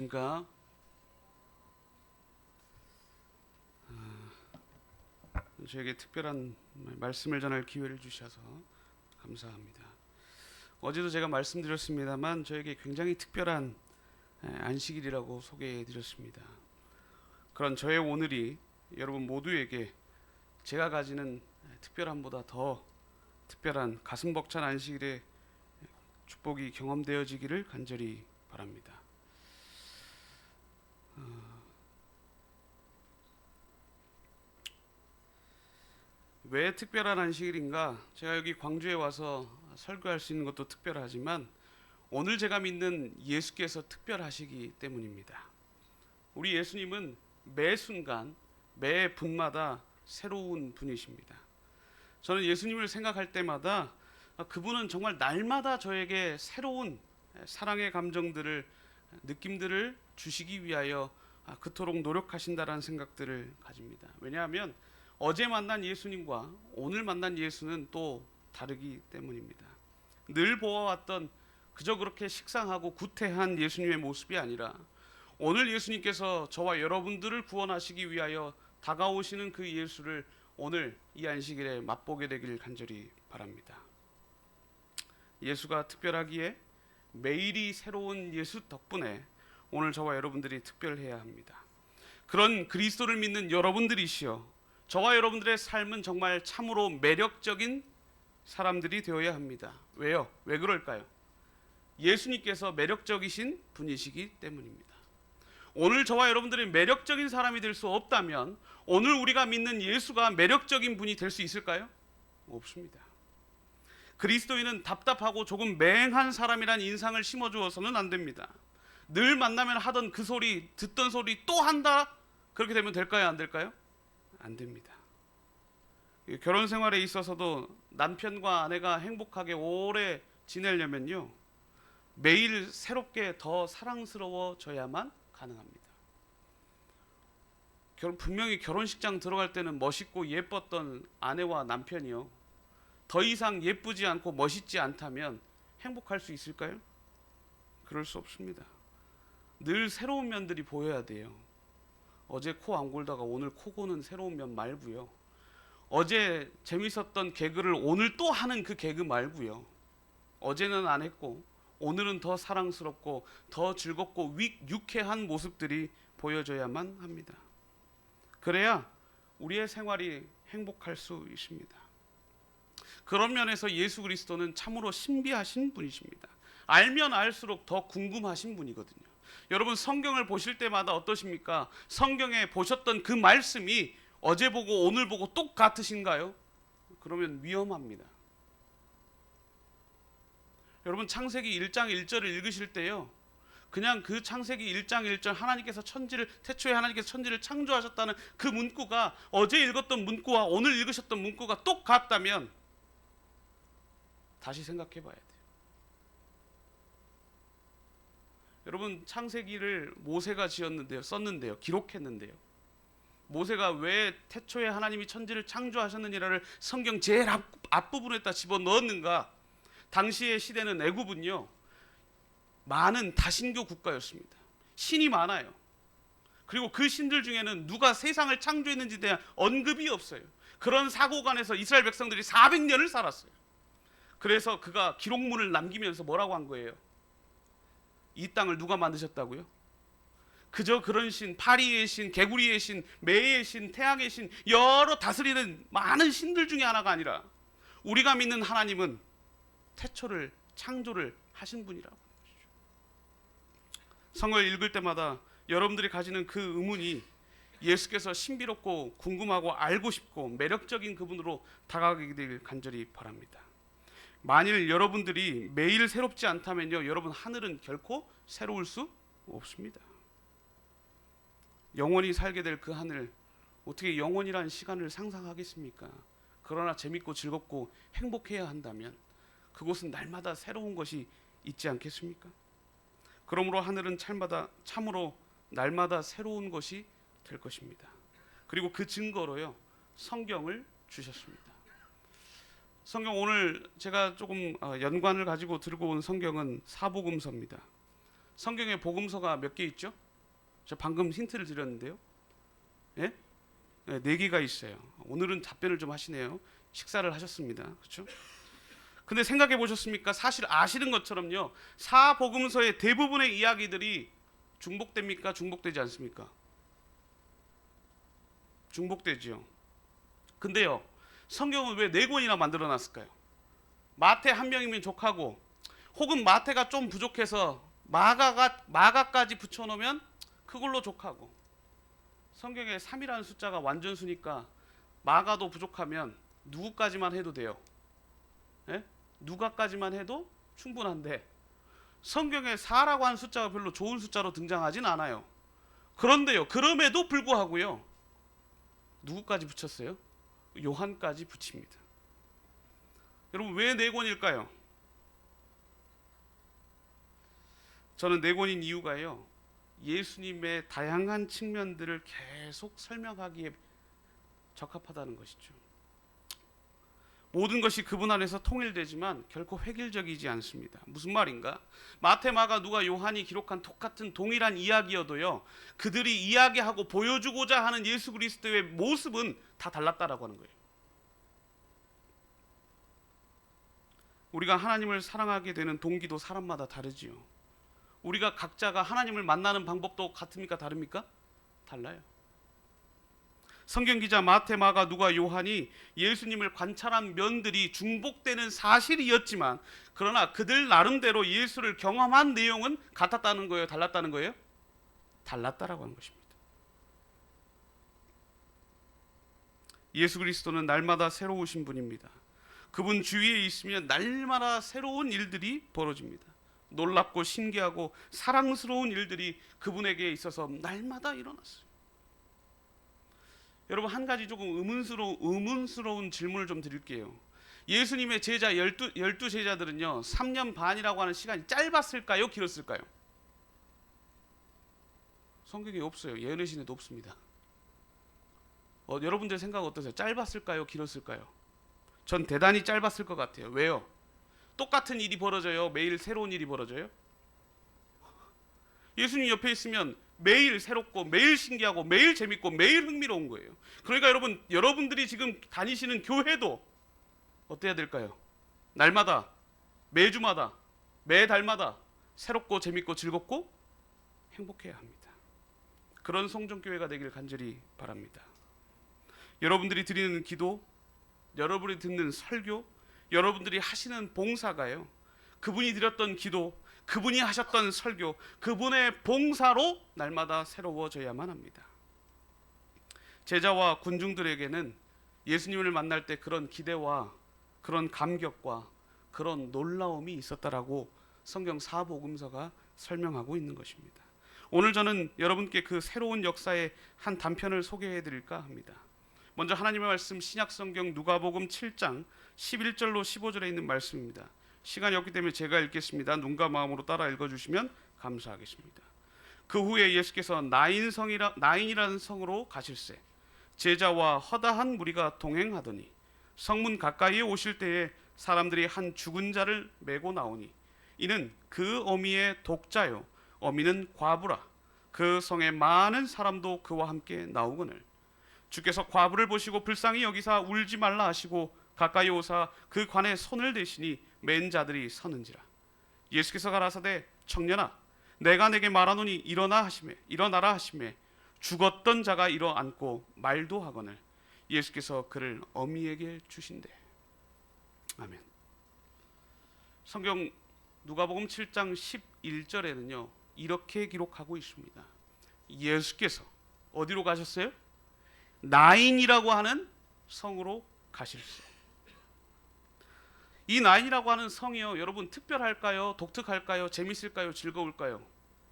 그러니까 저에게 특별한 말씀을 전할 기회를 주셔서 감사합니다. 어제도 제가 말씀드렸습니다만 저에게 굉장히 특별한 안식일이라고 소개해드렸습니다. 그런 저의 오늘이 여러분 모두에게 제가 가지는 특별함보다 더 특별한 가슴 벅찬 안식일의 축복이 경험되어지기를 간절히 바랍니다. 왜 특별한 안식일인가? 제가 여기 광주에 와서 설교할 수 있는 것도 특별하지만 오늘 제가 믿는 예수께서 특별하시기 때문입니다. 우리 예수님은 매 순간, 매 분마다 새로운 분이십니다. 저는 예수님을 생각할 때마다 그분은 정말 날마다 저에게 새로운 사랑의 감정들을, 느낌들을 주시기 위하여 그토록 노력하신다라는 생각들을 가집니다. 왜냐하면 어제 만난 예수님과 오늘 만난 예수는 또 다르기 때문입니다. 늘 보아왔던 그저 그렇게 식상하고 구태한 예수님의 모습이 아니라 오늘 예수님께서 저와 여러분들을 구원하시기 위하여 다가오시는 그 예수를 오늘 이 안식일에 맛보게 되길 간절히 바랍니다. 예수가 특별하기에 매일이 새로운 예수 덕분에 오늘 저와 여러분들이 특별해야 합니다. 그런 그리스도를 믿는 여러분들이시여 저와 여러분들의 삶은 정말 참으로 매력적인 사람들이 되어야 합니다. 왜요? 왜 그럴까요? 예수님께서 매력적이신 분이시기 때문입니다. 오늘 저와 여러분들이 매력적인 사람이 될 수 없다면 오늘 우리가 믿는 예수가 매력적인 분이 될 수 있을까요? 없습니다. 그리스도인은 답답하고 조금 맹한 사람이란 인상을 심어주어서는 안 됩니다. 늘 만나면 하던 그 소리, 듣던 소리 또 한다? 그렇게 되면 될까요? 안 될까요? 안 됩니다. 결혼 생활에 있어서도 남편과 아내가 행복하게 오래 지내려면요 매일 새롭게 더 사랑스러워져야만 가능합니다. 분명히 결혼식장 들어갈 때는 멋있고 예뻤던 아내와 남편이요 더 이상 예쁘지 않고 멋있지 않다면 행복할 수 있을까요? 그럴 수 없습니다. 늘 새로운 면들이 보여야 돼요. 어제 코 안 골다가 오늘 코 고는 새로운 면 말고요. 어제 재밌었던 개그를 오늘 또 하는 그 개그 말고요. 어제는 안 했고 오늘은 더 사랑스럽고 더 즐겁고 유쾌한 모습들이 보여져야만 합니다. 그래야 우리의 생활이 행복할 수 있습니다. 그런 면에서 예수 그리스도는 참으로 신비하신 분이십니다. 알면 알수록 더 궁금하신 분이거든요. 여러분 성경을 보실 때마다 어떠십니까? 성경에 보셨던 그 말씀이 어제 보고 오늘 보고 똑같으신가요? 그러면 위험합니다. 여러분 창세기 1장 1절을 읽으실 때요 그냥 그 창세기 1장 1절 하나님께서 태초에 하나님께서 천지를 창조하셨다는 그 문구가 어제 읽었던 문구와 오늘 읽으셨던 문구가 똑같다면 다시 생각해 봐야 돼요. 여러분 창세기를 모세가 썼는데요 기록했는데요 모세가 왜 태초에 하나님이 천지를 창조하셨느냐를 성경 제일 앞부분에다 집어넣었는가? 당시의 시대는 애굽은요 많은 다신교 국가였습니다. 신이 많아요. 그리고 그 신들 중에는 누가 세상을 창조했는지에 대한 언급이 없어요. 그런 사고관에서 이스라엘 백성들이 400년을 살았어요. 그래서 그가 기록문을 남기면서 뭐라고 한 거예요? 이 땅을 누가 만드셨다고요? 그저 그런 신, 파리의 신, 개구리의 신, 매의 신, 태양의 신, 여러 다스리는 많은 신들 중에 하나가 아니라 우리가 믿는 하나님은 태초를 창조를 하신 분이라고. 성경을 읽을 때마다 여러분들이 가지는 그 의문이 예수께서 신비롭고 궁금하고 알고 싶고 매력적인 그분으로 다가가게 되길 간절히 바랍니다. 만일 여러분들이 매일 새롭지 않다면요 여러분 하늘은 결코 새로울 수 없습니다. 영원히 살게 될 그 하늘 어떻게 영원이라는 시간을 상상하겠습니까? 그러나 재밌고 즐겁고 행복해야 한다면 그곳은 날마다 새로운 것이 있지 않겠습니까? 그러므로 하늘은 참으로 날마다 새로운 것이 될 것입니다. 그리고 그 증거로요 성경을 주셨습니다. 성경 오늘 제가 조금 연관을 가지고 들고 온 성경은 사복음서입니다. 성경에 복음서가 몇 개 있죠? 저 방금 힌트를 드렸는데요. 예? 네, 4개가 있어요. 오늘은 답변을 좀 하시네요. 식사를 하셨습니다. 그렇죠? 근데 생각해 보셨습니까? 사실 아시는 것처럼요. 사복음서의 대부분의 이야기들이 중복됩니까? 중복되지 않습니까? 중복되지요. 근데요. 성경은 왜 4권이나 만들어 놨을까요? 마태 한 명이면 족하고, 혹은 마태가 좀 부족해서 마가까지 붙여 놓으면 그걸로 족하고, 성경에 3이라는 숫자가 완전수니까 마가도 부족하면 누구까지만 해도 돼요. 예? 누가까지만 해도 충분한데, 성경에 4라고 하는 숫자가 별로 좋은 숫자로 등장하진 않아요. 그런데요, 그럼에도 불구하고요, 누구까지 붙였어요? 요한까지 붙입니다. 여러분, 왜 4권일까요? 저는 4권인 이유가요, 예수님의 다양한 측면들을 계속 설명하기에 적합하다는 것이죠. 모든 것이 그분 안에서 통일되지만 결코 획일적이지 않습니다. 무슨 말인가? 마태, 마가, 누가, 요한이 기록한 똑같은 동일한 이야기여도요, 그들이 이야기하고 보여주고자 하는 예수 그리스도의 모습은 다 달랐다라고 하는 거예요. 우리가 하나님을 사랑하게 되는 동기도 사람마다 다르지요. 우리가 각자가 하나님을 만나는 방법도 같습니까? 다릅니까? 달라요. 성경기자 마태, 마가, 누가, 요한이 예수님을 관찰한 면들이 중복되는 사실이었지만, 그러나 그들 나름대로 예수를 경험한 내용은 같았다는 거예요? 달랐다는 거예요? 달랐다라고 하는 것입니다. 예수 그리스도는 날마다 새로우신 분입니다. 그분 주위에 있으면 날마다 새로운 일들이 벌어집니다. 놀랍고 신기하고 사랑스러운 일들이 그분에게 있어서 날마다 일어났어요. 여러분, 한 가지 조금 의문스러운 질문을 좀 드릴게요. 예수님의 제자 12 제자들은요, 3년 반이라고 하는 시간이 짧았을까요? 길었을까요? 성경에 없어요. 예언의 신에도 없습니다. 여러분들 생각 어떠세요? 짧았을까요? 길었을까요? 전 대단히 짧았을 것 같아요. 왜요? 똑같은 일이 벌어져요? 매일 새로운 일이 벌어져요? 예수님 옆에 있으면 매일 새롭고 매일 신기하고 매일 재밌고 매일 흥미로운 거예요. 그러니까 여러분들이 지금 다니시는 교회도 어때야 될까요? 날마다, 매주마다, 매달마다 새롭고 재밌고 즐겁고 행복해야 합니다. 그런 성전교회가 되길 간절히 바랍니다. 여러분들이 드리는 기도, 여러분이 듣는 설교, 여러분들이 하시는 봉사가요, 그분이 드렸던 기도, 그분이 하셨던 설교, 그분의 봉사로 날마다 새로워져야만 합니다. 제자와 군중들에게는 예수님을 만날 때 그런 기대와 그런 감격과 그런 놀라움이 있었다라고 성경 사복음서가 설명하고 있는 것입니다. 오늘 저는 여러분께 그 새로운 역사의 한 단편을 소개해 드릴까 합니다. 먼저 하나님의 말씀, 신약성경 누가복음 7장 11절로 15절에 있는 말씀입니다. 시간이 없기 때문에 제가 읽겠습니다. 눈과 마음으로 따라 읽어주시면 감사하겠습니다. 그 후에 예수께서 나인이라는 성으로 가실새 제자와 허다한 무리가 동행하더니 성문 가까이에 오실 때에 사람들이 한 죽은 자를 메고 나오니 이는 그 어미의 독자요 어미는 과부라. 그 성에 많은 사람도 그와 함께 나오거늘 주께서 과부를 보시고 불쌍히 여기사 울지 말라 하시고 가까이 오사 그 관에 손을 대시니 맨 자들이 서는지라. 예수께서 가라사대 청년아 내가 내게 말하노니 일어나라 하시매 죽었던 자가 일어앉고 말도 하거늘 예수께서 그를 어미에게 주신대. 아멘. 성경 누가복음 7장 11절에는요 이렇게 기록하고 있습니다. 예수께서 어디로 가셨어요? 나인이라고 하는 성으로 가실새. 이 나인이라고 하는 성이요, 여러분 특별할까요? 독특할까요? 재밌을까요? 즐거울까요?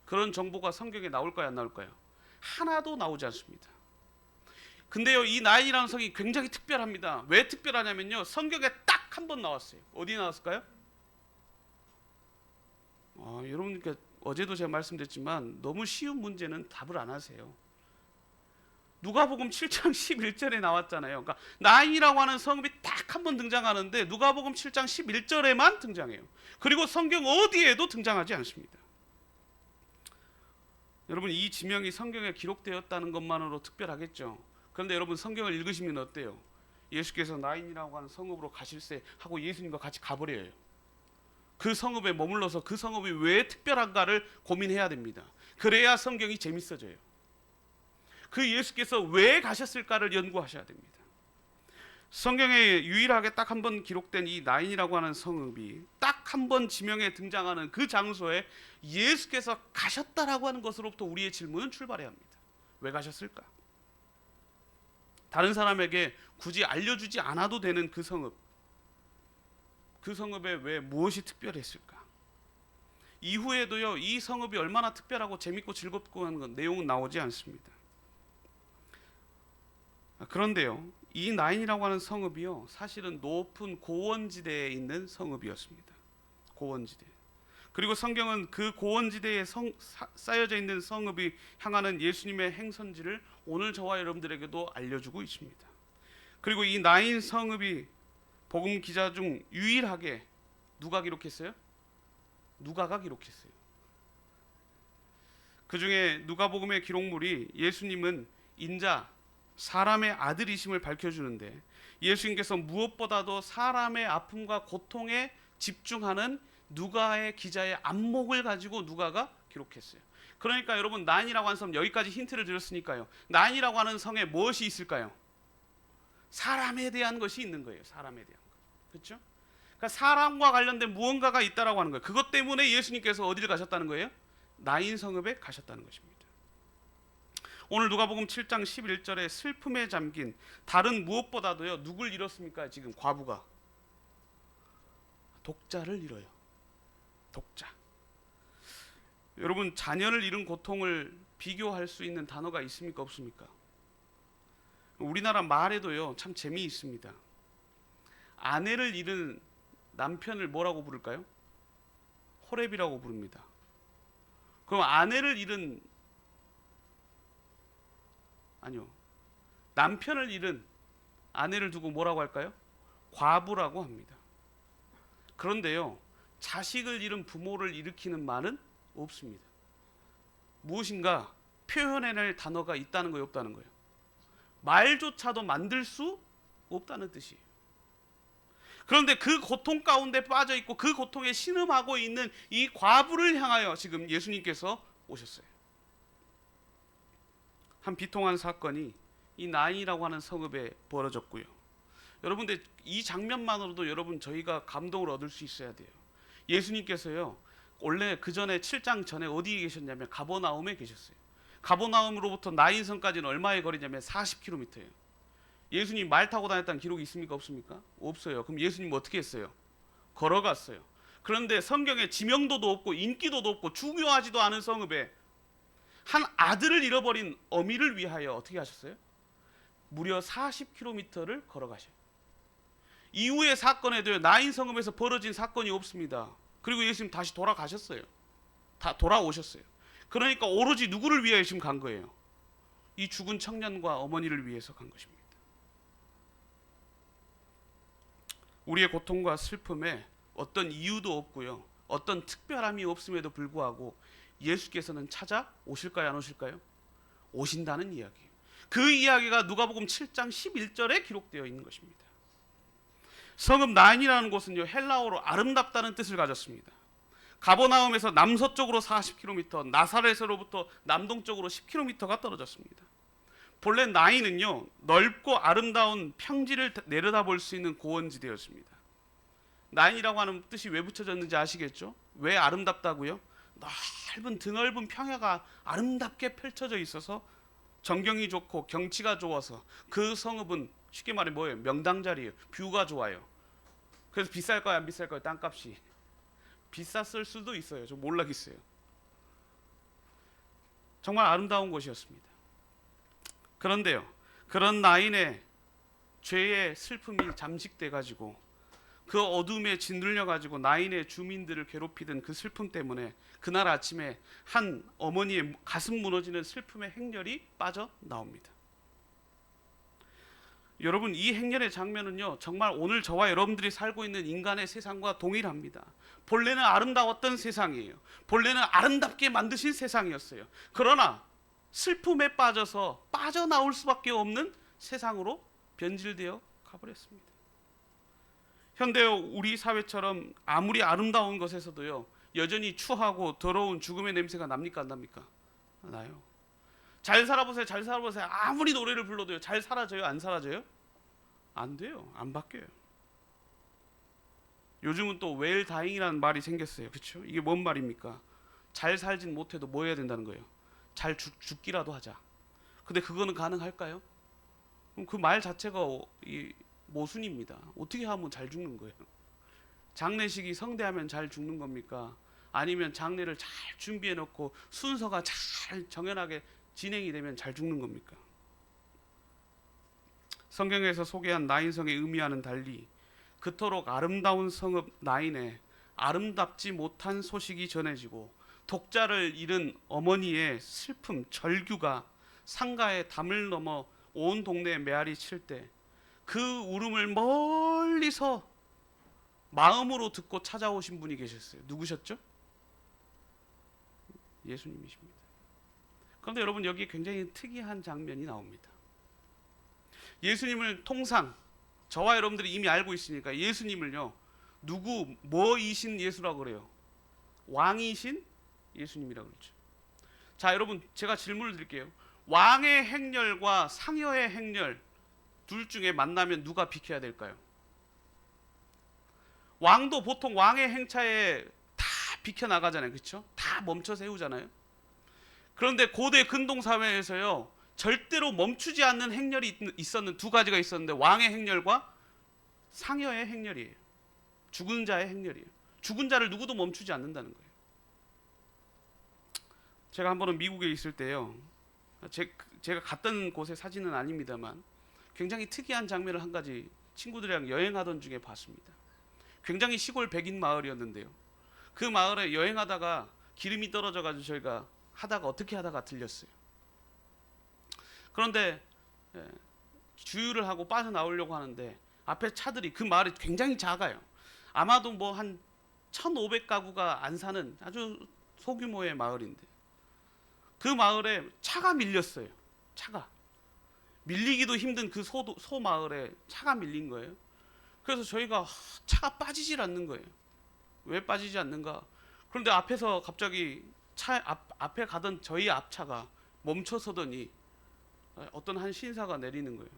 그런 정보가 성경에 나올까요? 안 나올까요? 하나도 나오지 않습니다. 근데요, 이 나인이라는 성이 굉장히 특별합니다. 왜 특별하냐면요, 성경에 딱 한 번 나왔어요. 어디 나왔을까요? 여러분께 어제도 제가 말씀드렸지만 너무 쉬운 문제는 답을 안 하세요. 누가복음 7장 11절에 나왔잖아요. 그러니까 나인이라고 하는 성읍이 딱 한 번 등장하는데 누가복음 7장 11절에만 등장해요. 그리고 성경 어디에도 등장하지 않습니다. 여러분, 이 지명이 성경에 기록되었다는 것만으로 특별하겠죠. 그런데 여러분, 성경을 읽으시면 어때요? 예수께서 나인이라고 하는 성읍으로 가실세 하고 예수님과 같이 가버려요. 그 성읍에 머물러서 그 성읍이 왜 특별한가를 고민해야 됩니다. 그래야 성경이 재밌어져요. 그 예수께서 왜 가셨을까를 연구하셔야 됩니다. 성경에 유일하게 딱 한 번 기록된 이 나인이라고 하는 성읍이 딱 한 번 지명에 등장하는 그 장소에 예수께서 가셨다라고 하는 것으로부터 우리의 질문은 출발해야 합니다. 왜 가셨을까? 다른 사람에게 굳이 알려주지 않아도 되는 그 성읍, 그 성읍에 왜 무엇이 특별했을까? 이후에도요, 이 성읍이 얼마나 특별하고 재밌고 즐겁고 하는 건 내용은 나오지 않습니다. 그런데요, 이 나인이라고 하는 성읍이요, 사실은 높은 고원지대에 있는 성읍이었습니다. 고원지대. 그리고 성경은 그 고원지대에 쌓여져 있는 성읍이 향하는 예수님의 행선지를 오늘 저와 여러분들에게도 알려주고 있습니다. 그리고 이 나인 성읍이 복음 기자 중 유일하게 누가 기록했어요? 누가가 기록했어요. 그 중에 누가복음의 기록물이 예수님은 인자 사람의 아들이심을 밝혀주는데, 예수님께서 무엇보다도 사람의 아픔과 고통에 집중하는 누가의 기자의 안목을 가지고 누가가 기록했어요. 그러니까 여러분, 나인이라고 하는 성, 여기까지 힌트를 드렸으니까요, 나인이라고 하는 성에 무엇이 있을까요? 사람에 대한 것이 있는 거예요. 사람에 대한 것. 그렇죠? 그러니까 사람과 관련된 무언가가 있다라고 하는 거예요. 그것 때문에 예수님께서 어디를 가셨다는 거예요? 나인 성읍에 가셨다는 것입니다. 오늘 누가복음 7장 11절에 슬픔에 잠긴, 다른 무엇보다도요, 누굴 잃었습니까? 지금 과부가 독자를 잃어요. 독자. 여러분, 자녀를 잃은 고통을 비교할 수 있는 단어가 있습니까? 없습니까? 우리나라 말에도요, 참 재미있습니다. 아내를 잃은 남편을 뭐라고 부를까요? 호렙이라고 부릅니다. 그럼 아내를 잃은, 아니요, 남편을 잃은 아내를 두고 뭐라고 할까요? 과부라고 합니다. 그런데요, 자식을 잃은 부모를 일으키는 말은 없습니다. 무엇인가 표현해낼 단어가 있다는 거예요, 없다는 거예요? 말조차도 만들 수 없다는 뜻이에요. 그런데 그 고통 가운데 빠져 있고 그 고통에 신음하고 있는 이 과부를 향하여 지금 예수님께서 오셨어요. 한 비통한 사건이 이 나인이라고 하는 성읍에 벌어졌고요. 여러분들, 이 장면만으로도 여러분, 저희가 감동을 얻을 수 있어야 돼요. 예수님께서요, 원래 그 전에 7장 전에 어디에 계셨냐면 가버나움에 계셨어요. 가버나움으로부터 나인성까지는 얼마의 거리냐면 40km예요. 예수님 말 타고 다녔다는 기록이 있습니까? 없습니까? 없어요. 그럼 예수님 어떻게 했어요? 걸어갔어요. 그런데 성경에 지명도도 없고 인기도도 없고 중요하지도 않은 성읍에 한 아들을 잃어버린 어미를 위하여 어떻게 하셨어요? 무려 40km를 걸어가셔요. 이후의 사건에도 나인 성읍에서 벌어진 사건이 없습니다. 그리고 예수님 다시 돌아가셨어요. 다 돌아오셨어요. 그러니까 오로지 누구를 위하여 지금 간 거예요? 이 죽은 청년과 어머니를 위해서 간 것입니다. 우리의 고통과 슬픔에 어떤 이유도 없고요, 어떤 특별함이 없음에도 불구하고 예수께서는 찾아오실까요, 안 오실까요? 오신다는 이야기예요. 그 이야기가 누가복음 7장 11절에 기록되어 있는 것입니다. 성읍 나인이라는 곳은요, 헬라어로 아름답다는 뜻을 가졌습니다. 가버나움에서 남서쪽으로 40km, 나사렛으로부터 남동쪽으로 10km가 떨어졌습니다. 본래 나인은요, 넓고 아름다운 평지를 내려다볼 수 있는 고원지대였습니다. 나인이라고 하는 뜻이 왜 붙여졌는지 아시겠죠? 왜 아름답다고요? 넓은 드넓은 평야가 아름답게 펼쳐져 있어서 전경이 좋고 경치가 좋아서, 그 성읍은 쉽게 말해 뭐예요? 명당자리예요. 뷰가 좋아요. 그래서 비쌀까요, 안 비쌀까요? 땅값이 비쌌을 수도 있어요. 저 몰라겠어요. 정말 아름다운 곳이었습니다. 그런데요, 그런 나인의 죄의 슬픔이 잠식돼 가지고 그 어둠에 짓눌려 가지고 나인의 주민들을 괴롭히던 그 슬픔 때문에 그날 아침에 한 어머니의 가슴 무너지는 슬픔의 행렬이 빠져나옵니다. 여러분, 이 행렬의 장면은요, 정말 오늘 저와 여러분들이 살고 있는 인간의 세상과 동일합니다. 본래는 아름다웠던 세상이에요. 본래는 아름답게 만드신 세상이었어요. 그러나 슬픔에 빠져서 빠져나올 수밖에 없는 세상으로 변질되어 가버렸습니다. 현대 우리 사회처럼 아무리 아름다운 것에서도요, 여전히 추하고 더러운 죽음의 냄새가 납니까, 안 납니까? 나요. 잘 살아보세요, 잘 살아보세요. 아무리 노래를 불러도요, 잘 사라져요, 안 사라져요? 안 돼요, 안 바뀌어요. 요즘은 또 웰다잉이라는 말이 생겼어요. 그렇죠? 이게 뭔 말입니까? 잘 살진 못해도 뭐 해야 된다는 거예요? 잘 죽기라도 하자. 근데 그거는 가능할까요? 그럼 그 말 자체가 이 모순입니다. 어떻게 하면 잘 죽는 거예요? 장례식이 성대하면 잘 죽는 겁니까? 아니면 장례를 잘 준비해 놓고 순서가 잘 정연하게 진행이 되면 잘 죽는 겁니까? 성경에서 소개한 나인성의 의미와는 달리 그토록 아름다운 성읍 나인에 아름답지 못한 소식이 전해지고 독자를 잃은 어머니의 슬픔, 절규가 상가의 담을 넘어 온 동네에 메아리 칠 때 그 울음을 멀리서 마음으로 듣고 찾아오신 분이 계셨어요. 누구셨죠? 예수님이십니다. 그런데 여러분, 여기에 굉장히 특이한 장면이 나옵니다. 예수님을 통상 저와 여러분들이 이미 알고 있으니까 예수님을요, 누구 뭐이신 예수라고 그래요? 왕이신 예수님이라고 그러죠. 자, 여러분, 제가 질문을 드릴게요. 왕의 행렬과 상여의 행렬 둘 중에 만나면 누가 비켜야 될까요? 왕도 보통 왕의 행차에 다 비켜나가잖아요. 그렇죠? 다 멈춰 세우잖아요. 그런데 고대 근동 사회에서요, 절대로 멈추지 않는 행렬이 있었는 두 가지가 있었는데 왕의 행렬과 상여의 행렬이에요. 죽은 자의 행렬이에요. 죽은 자를 누구도 멈추지 않는다는 거예요. 제가 한 번은 미국에 있을 때요, 제가 갔던 곳의 사진은 아닙니다만 굉장히 특이한 장면을 한 가지 친구들이랑 여행하던 중에 봤습니다. 굉장히 시골 백인 마을이었는데요, 그 마을에 여행하다가 기름이 떨어져가지고 저희가 어떻게 하다가 들렸어요. 그런데 주유를 하고 빠져나오려고 하는데 앞에 차들이, 그 마을이 굉장히 작아요. 아마도 뭐 한 1,500가구가 안 사는 아주 소규모의 마을인데 그 마을에 차가 밀렸어요. 차가 밀리기도 힘든 그 소 마을에 차가 밀린 거예요. 그래서 저희가 차가 빠지질 않는 거예요. 왜 빠지지 않는가? 그런데 앞에서 갑자기 앞에 가던 저희 앞차가 멈춰서더니 어떤 한 신사가 내리는 거예요.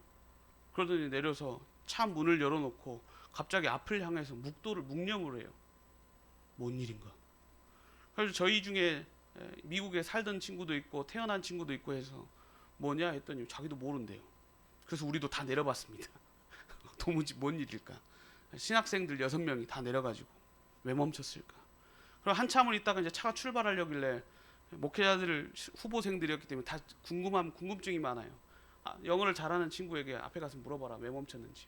그러더니 내려서 차 문을 열어놓고 갑자기 앞을 향해서 묵념을 해요. 뭔 일인가? 그래서 저희 중에 미국에 살던 친구도 있고 태어난 친구도 있고 해서 뭐냐 했더니 자기도 모른대요. 그래서 우리도 다 내려봤습니다. 도무지 뭔 일일까? 신학생들 6명이 다 내려가지고 왜 멈췄을까? 그리고 한참을 있다가 이제 차가 출발하려길래 목회자들 후보생들이었기 때문에 다 궁금증이 많아요. 영어를 잘하는 친구에게 앞에 가서 물어봐라, 왜 멈췄는지.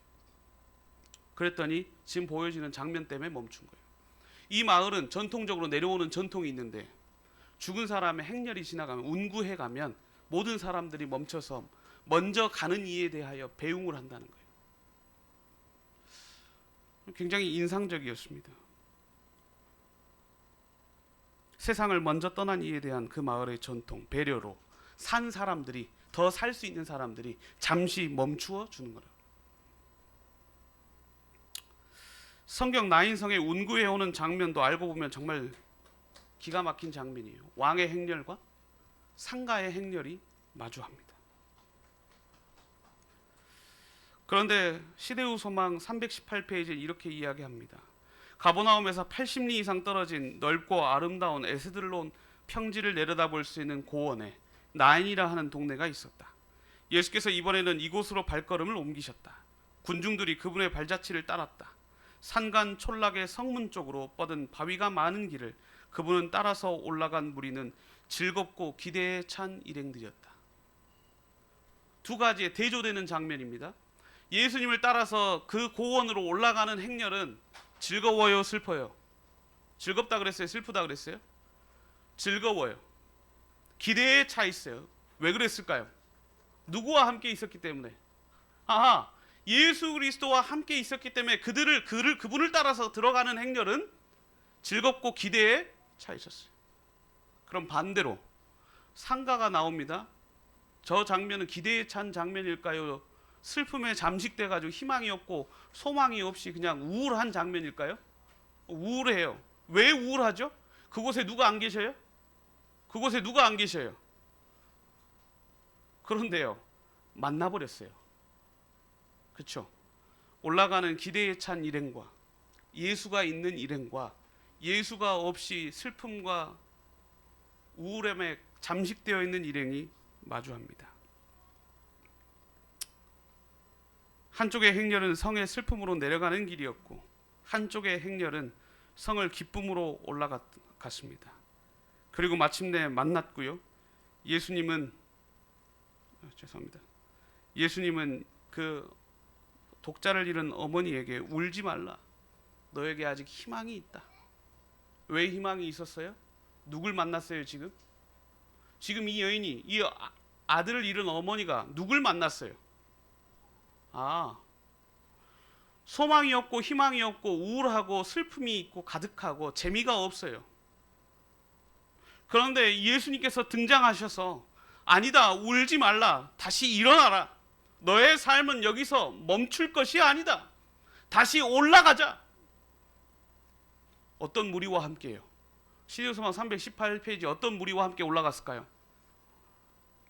그랬더니 지금 보여지는 장면 때문에 멈춘 거예요. 이 마을은 전통적으로 내려오는 전통이 있는데 죽은 사람의 행렬이 지나가면, 운구해 가면 모든 사람들이 멈춰서 먼저 가는 이에 대하여 배웅을 한다는 거예요. 굉장히 인상적이었습니다. 세상을 먼저 떠난 이에 대한 그 마을의 전통, 배려로 산 사람들이, 더 살 수 있는 사람들이 잠시 멈추어 주는 거라. 성경 나인성의 운구해 오는 장면도 알고 보면 정말 기가 막힌 장면이에요. 왕의 행렬과 상가의 행렬이 마주합니다. 그런데 시대의 소망 318페이지에 이렇게 이야기합니다. 가버나움에서 80리 이상 떨어진 넓고 아름다운 에스들론 평지를 내려다볼 수 있는 고원에 나인이라 하는 동네가 있었다. 예수께서 이번에는 이곳으로 발걸음을 옮기셨다. 군중들이 그분의 발자취를 따랐다. 산간 촌락의 성문 쪽으로 뻗은 바위가 많은 길을 그분은 따라서 올라간 무리는 즐겁고 기대에 찬 일행들이었다. 두 가지의 대조되는 장면입니다. 예수님을 따라서 그 고원으로 올라가는 행렬은 즐거워요, 슬퍼요? 즐겁다 그랬어요, 슬프다 그랬어요? 즐거워요. 기대에 차 있어요. 왜 그랬을까요? 누구와 함께 있었기 때문에. 예수 그리스도와 함께 있었기 때문에 그분을 따라서 들어가는 행렬은 즐겁고 기대에 차 있었어요. 그럼 반대로 상가가 나옵니다. 저 장면은 기대에 찬 장면일까요? 슬픔에 잠식돼 가지고 희망이 없고 소망이 없이 그냥 우울한 장면일까요? 우울해요. 왜 우울하죠? 그곳에 누가 안 계셔요? 그곳에 누가 안 계셔요? 그런데요, 만나버렸어요. 그렇죠? 올라가는 기대에 찬 일행과 예수가 있는 일행과 예수가 없이 슬픔과 우울함에 잠식되어 있는 일행이 마주합니다. 한쪽의 행렬은 성의 슬픔으로 내려가는 길이었고 한쪽의 행렬은 성을 기쁨으로 올라갔습니다. 그리고 마침내 만났고요. 예수님은 그 독자를 잃은 어머니에게 울지 말라. 너에게 아직 희망이 있다. 왜 희망이 있었어요? 누굴 만났어요 지금? 지금 이 여인이 이 아들을 잃은 어머니가 누굴 만났어요? 소망이 없고 희망이 없고 우울하고 슬픔이 있고 가득하고 재미가 없어요. 그런데 예수님께서 등장하셔서 아니다, 울지 말라, 다시 일어나라. 너의 삶은 여기서 멈출 것이 아니다. 다시 올라가자. 어떤 무리와 함께요? 시대소망 318페이지 어떤 무리와 함께 올라갔을까요?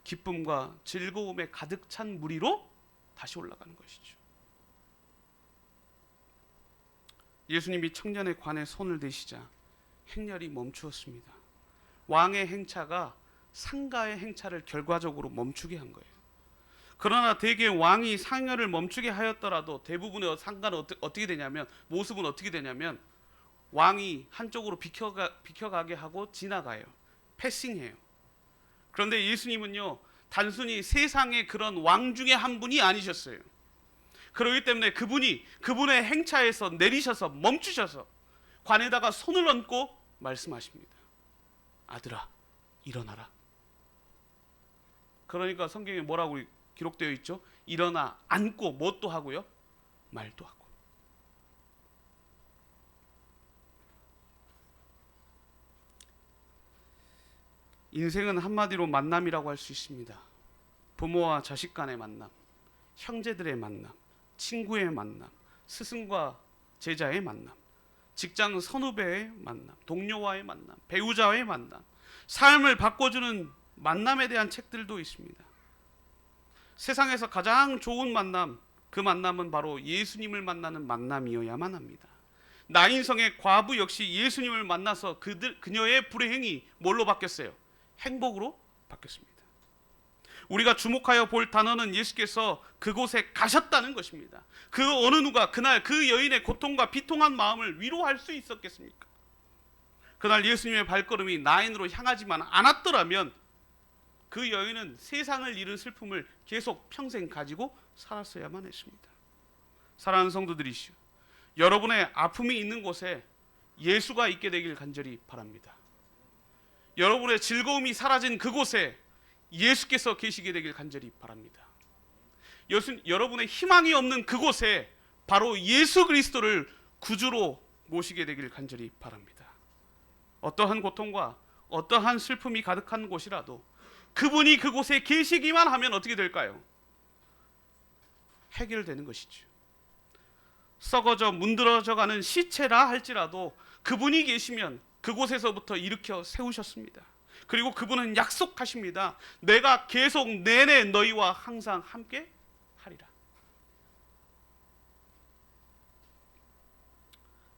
기쁨과 즐거움에 가득 찬 무리로 다시 올라가는 것이죠. 예수님이 청년의 관에 손을 대시자 행렬이 멈추었습니다. 왕의 행차가 상가의 행차를 결과적으로 멈추게 한 거예요. 그러나 대개 왕이 상여를 멈추게 하였더라도 대부분의 상가는 어떻게 되냐면, 모습은 어떻게 되냐면 왕이 한쪽으로 비켜가게 하고 지나가요. 패싱해요. 그런데 예수님은요, 단순히 세상의 그런 왕 중에 한 분이 아니셨어요. 그렇기 때문에 그분의 행차에서 내리셔서 멈추셔서 관에다가 손을 얹고 말씀하십니다. 아들아, 일어나라. 그러니까 성경에 뭐라고 기록되어 있죠? 일어나 앉고 뭣도 하고요? 말도 하고. 인생은 한마디로 만남이라고 할 수 있습니다. 부모와 자식 간의 만남, 형제들의 만남, 친구의 만남, 스승과 제자의 만남, 직장 선후배의 만남, 동료와의 만남, 배우자의 만남, 삶을 바꿔주는 만남에 대한 책들도 있습니다. 세상에서 가장 좋은 만남, 그 만남은 바로 예수님을 만나는 만남이어야만 합니다. 나인성의 과부 역시 예수님을 만나서 그녀의 불행이 뭘로 바뀌었어요? 행복으로 바뀌었습니다. 우리가 주목하여 볼 단어는 예수께서 그곳에 가셨다는 것입니다. 그 어느 누가 그날 그 여인의 고통과 비통한 마음을 위로할 수 있었겠습니까? 그날 예수님의 발걸음이 나인으로 향하지만 않았더라면 그 여인은 세상을 잃은 슬픔을 계속 평생 가지고 살았어야만 했습니다. 사랑하는 성도들이시여, 여러분의 아픔이 있는 곳에 예수가 있게 되길 간절히 바랍니다. 여러분의 즐거움이 사라진 그곳에 예수께서 계시게 되길 간절히 바랍니다. 여러분의 희망이 없는 그곳에 바로 예수 그리스도를 구주로 모시게 되길 간절히 바랍니다. 어떠한 고통과 어떠한 슬픔이 가득한 곳이라도 그분이 그곳에 계시기만 하면 어떻게 될까요? 해결되는 것이죠. 썩어져 문드러져가는 시체라 할지라도 그분이 계시면 그곳에서부터 일으켜 세우셨습니다. 그리고 그분은 약속하십니다. 내가 계속 내내 너희와 항상 함께 하리라.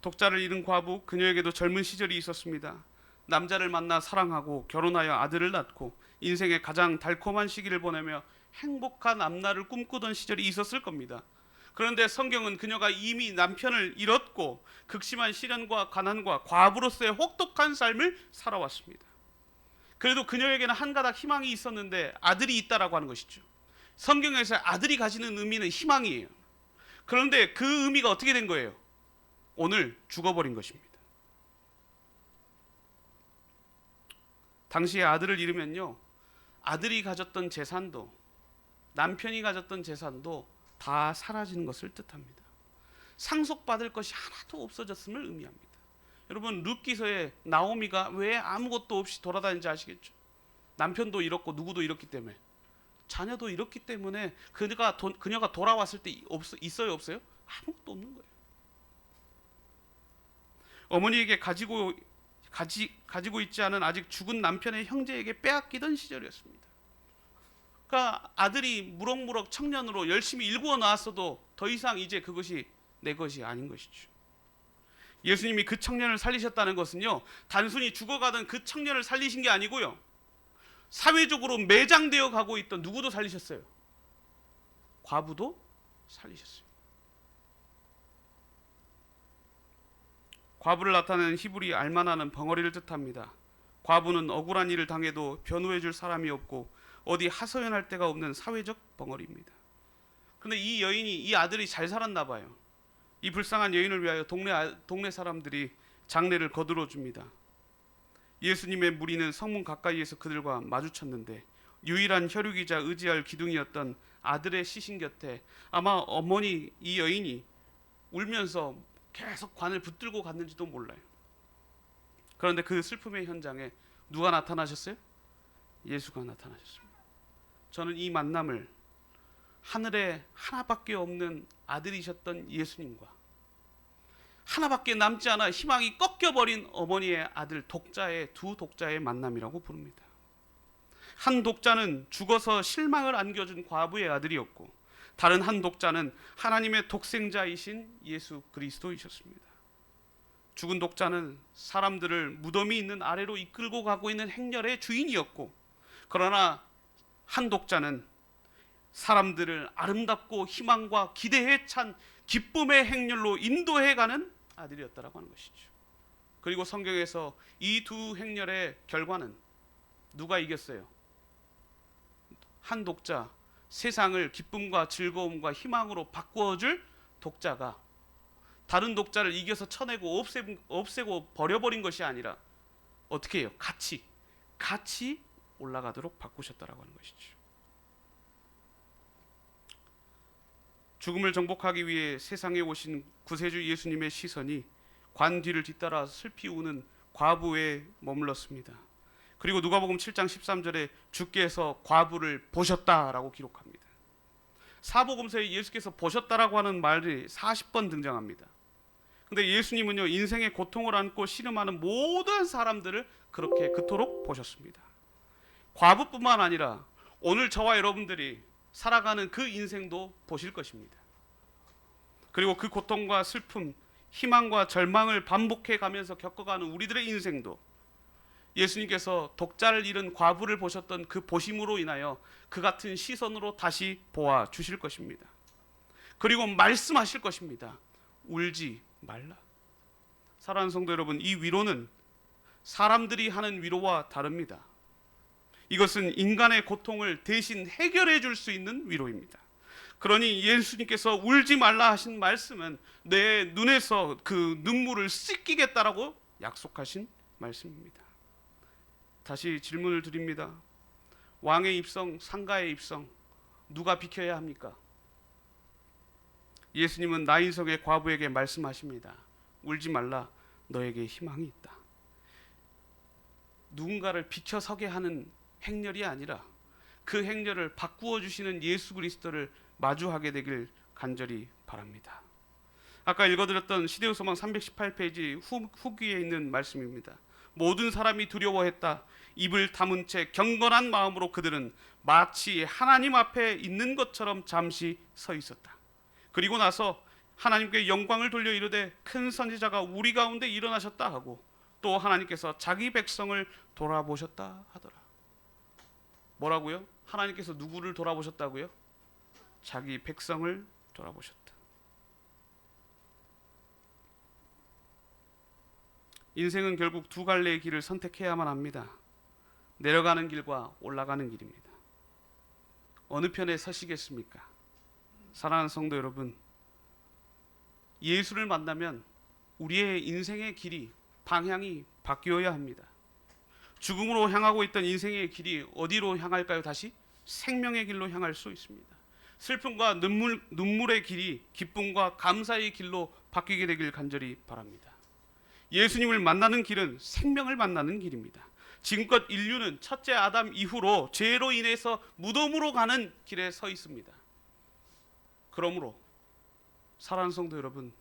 독자를 잃은 과부, 그녀에게도 젊은 시절이 있었습니다. 남자를 만나 사랑하고 결혼하여 아들을 낳고 인생의 가장 달콤한 시기를 보내며 행복한 앞날을 꿈꾸던 시절이 있었을 겁니다. 그런데 성경은 그녀가 이미 남편을 잃었고 극심한 시련과 가난과 과부로서의 혹독한 삶을 살아왔습니다. 그래도 그녀에게는 한 가닥 희망이 있었는데 아들이 있다라고 하는 것이죠. 성경에서 아들이 가지는 의미는 희망이에요. 그런데 그 의미가 어떻게 된 거예요? 오늘 죽어버린 것입니다. 당시에 아들을 잃으면요, 아들이 가졌던 재산도 남편이 가졌던 재산도 다 사라지는 것을 뜻합니다. 상속받을 것이 하나도 없어졌음을 의미합니다. 여러분, 룻기서에 나오미가 왜 아무것도 없이 돌아다니는지 아시겠죠? 남편도 잃었고 누구도 잃었기 때문에, 자녀도 잃었기 때문에 그녀가 돌아왔을 때 있어요 없어요? 아무것도 없는 거예요. 어머니에게 가지고 있지 않은 아직 죽은 남편의 형제에게 빼앗기던 시절이었습니다. 그러니까 아들이 무럭무럭 청년으로 열심히 일구어 나왔어도 더 이상 이제 그것이 내 것이 아닌 것이죠. 예수님이 그 청년을 살리셨다는 것은요, 단순히 죽어가던 그 청년을 살리신 게 아니고요, 사회적으로 매장되어 가고 있던 누구도 살리셨어요. 과부도 살리셨어요. 과부를 나타내는 히브리 알마나는 벙어리를 뜻합니다. 과부는 억울한 일을 당해도 변호해 줄 사람이 없고 어디 하소연할 데가 없는 사회적 벙어리입니다. 그런데 이 아들이 잘 살았나 봐요. 이 불쌍한 여인을 위하여 동네 사람들이 장례를 거들어 줍니다. 예수님의 무리는 성문 가까이에서 그들과 마주쳤는데 유일한 혈육이자 의지할 기둥이었던 아들의 시신 곁에 아마 어머니 이 여인이 울면서 계속 관을 붙들고 갔는지도 몰라요. 그런데 그 슬픔의 현장에 누가 나타나셨어요? 예수가 나타나셨습니다. 저는 이 만남을 하늘에 하나밖에 없는 아들이셨던 예수님과 하나밖에 남지 않아 희망이 꺾여버린 어머니의 아들 두 독자의 만남이라고 부릅니다. 한 독자는 죽어서 실망을 안겨준 과부의 아들이었고, 다른 한 독자는 하나님의 독생자이신 예수 그리스도이셨습니다. 죽은 독자는 사람들을 무덤이 있는 아래로 이끌고 가고 있는 행렬의 주인이었고, 그러나 한 독자는 사람들을 아름답고 희망과 기대에 찬 기쁨의 행렬로 인도해가는 아들이었다라고 하는 것이죠. 그리고 성경에서 이 두 행렬의 결과는 누가 이겼어요? 한 독자, 세상을 기쁨과 즐거움과 희망으로 바꾸어줄 독자가 다른 독자를 이겨서 쳐내고 없애고 버려버린 것이 아니라 어떻게 해요? 같이 올라가도록 바꾸셨다라고 하는 것이죠. 죽음을 정복하기 위해 세상에 오신 구세주 예수님의 시선이 관 뒤를 뒤따라 슬피 우는 과부에 머물렀습니다. 그리고 누가복음 7장 13절에 주께서 과부를 보셨다라고 기록합니다. 사복음서에 예수께서 보셨다라고 하는 말이 40번 등장합니다. 근데 예수님은요, 인생의 고통을 안고 씨름하는 모든 사람들을 그렇게 그토록 보셨습니다. 과부뿐만 아니라 오늘 저와 여러분들이 살아가는 그 인생도 보실 것입니다. 그리고 그 고통과 슬픔, 희망과 절망을 반복해 가면서 겪어가는 우리들의 인생도 예수님께서 독자를 잃은 과부를 보셨던 그 보심으로 인하여 그 같은 시선으로 다시 보아 주실 것입니다. 그리고 말씀하실 것입니다. 울지 말라. 사랑하는 성도 여러분, 이 위로는 사람들이 하는 위로와 다릅니다. 이것은 인간의 고통을 대신 해결해 줄 수 있는 위로입니다. 그러니 예수님께서 울지 말라 하신 말씀은 내 눈에서 그 눈물을 씻기겠다라고 약속하신 말씀입니다. 다시 질문을 드립니다. 왕의 입성, 상가의 입성, 누가 비켜야 합니까? 예수님은 나인성의 과부에게 말씀하십니다. 울지 말라, 너에게 희망이 있다. 누군가를 비켜서게 하는 행렬이 아니라 그 행렬을 바꾸어 주시는 예수 그리스도를 마주하게 되길 간절히 바랍니다. 아까 읽어드렸던 시대의 소망 318페이지 후기에 있는 말씀입니다. 모든 사람이 두려워했다. 입을 다문 채 경건한 마음으로 그들은 마치 하나님 앞에 있는 것처럼 잠시 서 있었다. 그리고 나서 하나님께 영광을 돌려 이르되 큰 선지자가 우리 가운데 일어나셨다 하고 또 하나님께서 자기 백성을 돌아보셨다 하더라. 뭐라고요? 하나님께서 누구를 돌아보셨다고요? 자기 백성을 돌아보셨다. 인생은 결국 두 갈래의 길을 선택해야만 합니다. 내려가는 길과 올라가는 길입니다. 어느 편에 서시겠습니까? 사랑하는 성도 여러분, 예수를 만나면 우리의 인생의 길이, 방향이 바뀌어야 합니다. 죽음으로 향하고 있던 인생의 길이 어디로 향할까요? 다시 생명의 길로 향할 수 있습니다. 슬픔과 눈물의 길이 기쁨과 감사의 길로 바뀌게 되길 간절히 바랍니다. 예수님을 만나는 길은 생명을 만나는 길입니다. 지금껏 인류는 첫째 아담 이후로 죄로 인해서 무덤으로 가는 길에 서 있습니다. 그러므로 사랑하는 성도 여러분,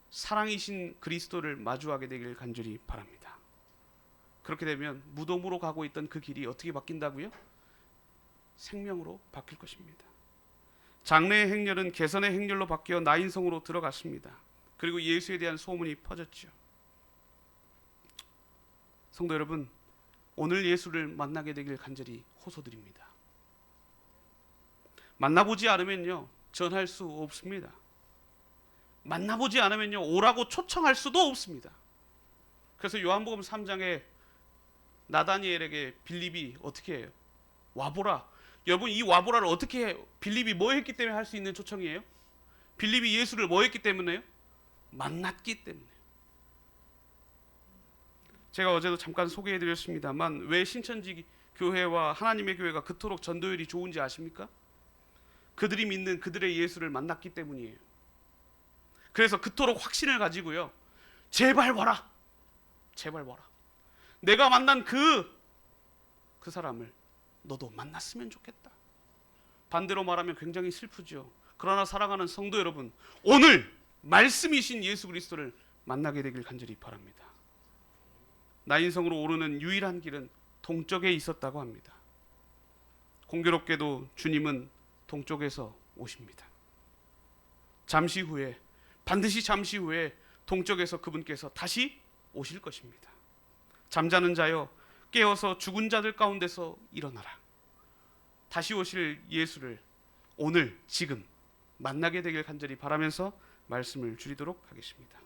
사랑이신 그리스도를 마주하게 되길 간절히 바랍니다. 그렇게 되면 무덤으로 가고 있던 그 길이 어떻게 바뀐다고요? 생명으로 바뀔 것입니다. 장래의 행렬은 개선의 행렬로 바뀌어 나인성으로 들어갔습니다. 그리고 예수에 대한 소문이 퍼졌죠. 성도 여러분, 오늘 예수를 만나게 되길 간절히 호소드립니다. 만나보지 않으면요, 전할 수 없습니다. 만나보지 않으면요, 오라고 초청할 수도 없습니다. 그래서 요한복음 3장에 나다니엘에게 빌립이 어떻게 해요? 와보라. 여러분, 이 와보라를 어떻게 해요? 빌립이 뭐 했기 때문에 할 수 있는 초청이에요? 빌립이 예수를 뭐 했기 때문에요? 만났기 때문에. 제가 어제도 잠깐 소개해드렸습니다만 왜 신천지 교회와 하나님의 교회가 그토록 전도율이 좋은지 아십니까? 그들이 믿는 그들의 예수를 만났기 때문이에요. 그래서 그토록 확신을 가지고요, 제발 와라, 제발 와라. 내가 만난 그 사람을 너도 만났으면 좋겠다. 반대로 말하면 굉장히 슬프죠. 그러나 사랑하는 성도 여러분, 오늘 말씀이신 예수 그리스도를 만나게 되길 간절히 바랍니다. 나인성으로 오르는 유일한 길은 동쪽에 있었다고 합니다. 공교롭게도 주님은 동쪽에서 오십니다. 잠시 후에, 반드시 잠시 후에 동쪽에서 그분께서 다시 오실 것입니다. 잠자는 자여 깨어서 죽은 자들 가운데서 일어나라. 다시 오실 예수를 오늘 지금 만나게 되길 간절히 바라면서 말씀을 줄이도록 하겠습니다.